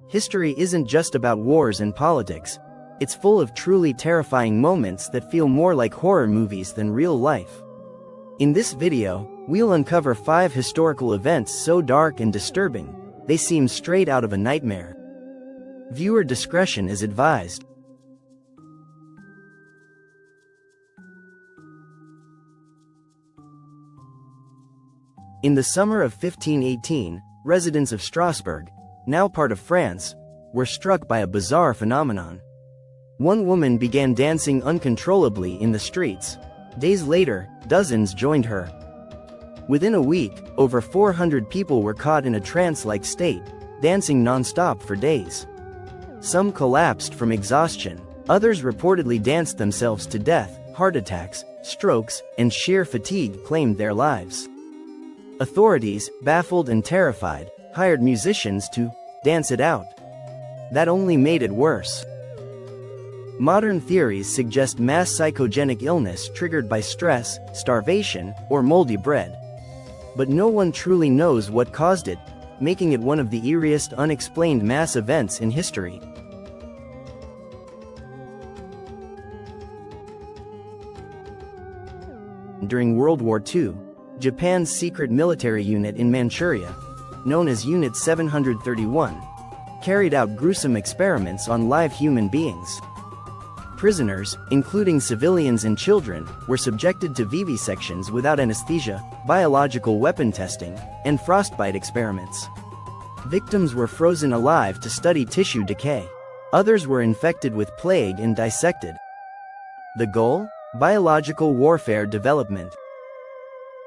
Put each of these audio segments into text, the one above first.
History isn't just about wars and politics. It's full of truly terrifying moments that feel more like horror movies than real life. In this video, we'll uncover 5 historical events so dark and disturbing, they seem straight out of a nightmare. Viewer discretion is advised. In the summer of 1518, residents of Strasbourg, now part of France, were struck by a bizarre phenomenon. One woman began dancing uncontrollably in the streets. Days later, dozens joined her. Within a week, over 400 people were caught in a trance-like state, dancing non-stop for days. Some collapsed from exhaustion, others reportedly danced themselves to death. Heart attacks, strokes, and sheer fatigue claimed their lives. Authorities, baffled and terrified, hired musicians to dance it out. That only made it worse. Modern theories suggest mass psychogenic illness triggered by stress, starvation, or moldy bread. But no one truly knows what caused it, making it one of the eeriest unexplained mass events in history. During World War II, Japan's secret military unit in Manchuria, known as Unit 731, carried out gruesome experiments on live human beings. Prisoners, including civilians and children, were subjected to vivisections without anesthesia, biological weapon testing, and frostbite experiments. Victims were frozen alive to study tissue decay. Others were infected with plague and dissected. The goal? Biological warfare development.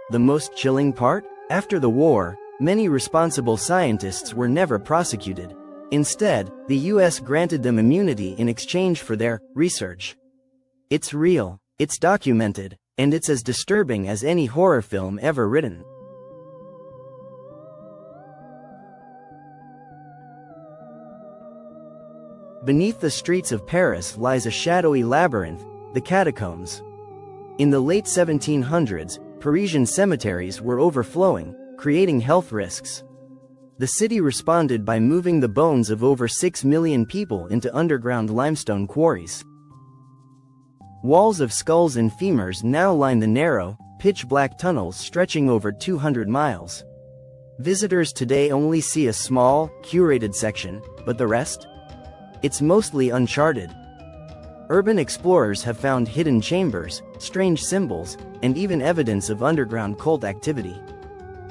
The most chilling part? After the war, many responsible scientists were never prosecuted. Instead, the US granted them immunity in exchange for their research. It's real, it's documented, and it's as disturbing as any horror film ever written. Beneath the streets of Paris lies a shadowy labyrinth, the catacombs. In the late 1700s, Parisian cemeteries were overflowing, creating health risks. The city responded by moving the bones of over 6 million people into underground limestone quarries. Walls of skulls and femurs now line the narrow, pitch-black tunnels stretching over 200 miles. Visitors today only see a small, curated section, but the rest? It's mostly uncharted. Urban explorers have found hidden chambers, strange symbols, and even evidence of underground cult activity.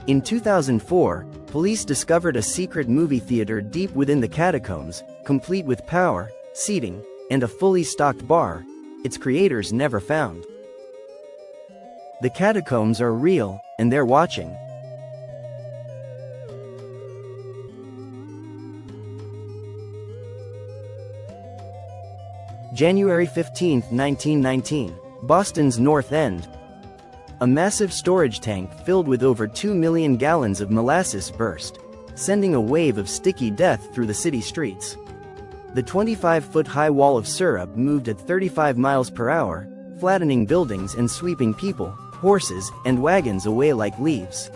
In 2004, police discovered a secret movie theater deep within the catacombs, complete with power, seating, and a fully stocked bar, its creators never found. The catacombs are real, and they're watching. January 15, 1919, Boston's North End. A massive storage tank filled with over 2 million gallons of molasses burst, sending a wave of sticky death through the city streets. The 25-foot-high wall of syrup moved at 35 miles per hour, flattening buildings and sweeping people, horses, and wagons away like leaves.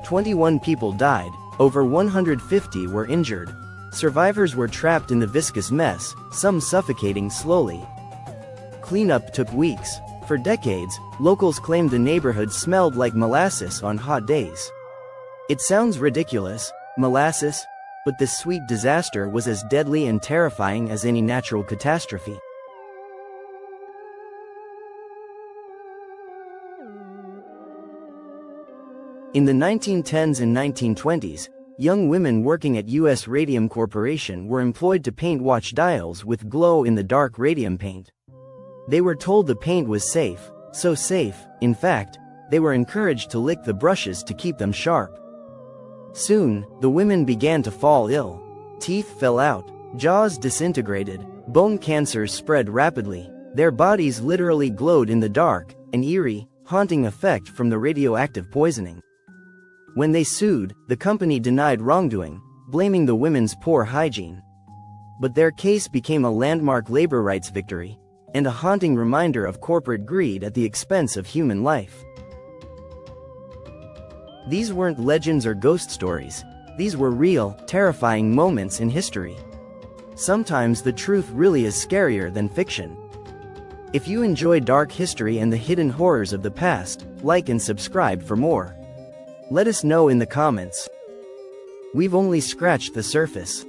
21 people died, over 150 were injured. Survivors were trapped in the viscous mess, some suffocating slowly. Cleanup took weeks. For decades, locals claimed the neighborhood smelled like molasses on hot days. It sounds ridiculous, molasses, but this sweet disaster was as deadly and terrifying as any natural catastrophe. In the 1910s and 1920s, young women working at US Radium Corporation were employed to paint watch dials with glow-in-the-dark radium paint. They were told the paint was safe, so safe, in fact, they were encouraged to lick the brushes to keep them sharp. Soon, the women began to fall ill. Teeth fell out, jaws disintegrated, bone cancers spread rapidly. Their bodies literally glowed in the dark, an eerie, haunting effect from the radioactive poisoning. When they sued, the company denied wrongdoing, blaming the women's poor hygiene. But their case became a landmark labor rights victory, and a haunting reminder of corporate greed at the expense of human life. These weren't legends or ghost stories. These were real, terrifying moments in history. Sometimes the truth really is scarier than fiction. If you enjoy dark history and the hidden horrors of the past, like and subscribe for more. Let us know in the comments. We've only scratched the surface.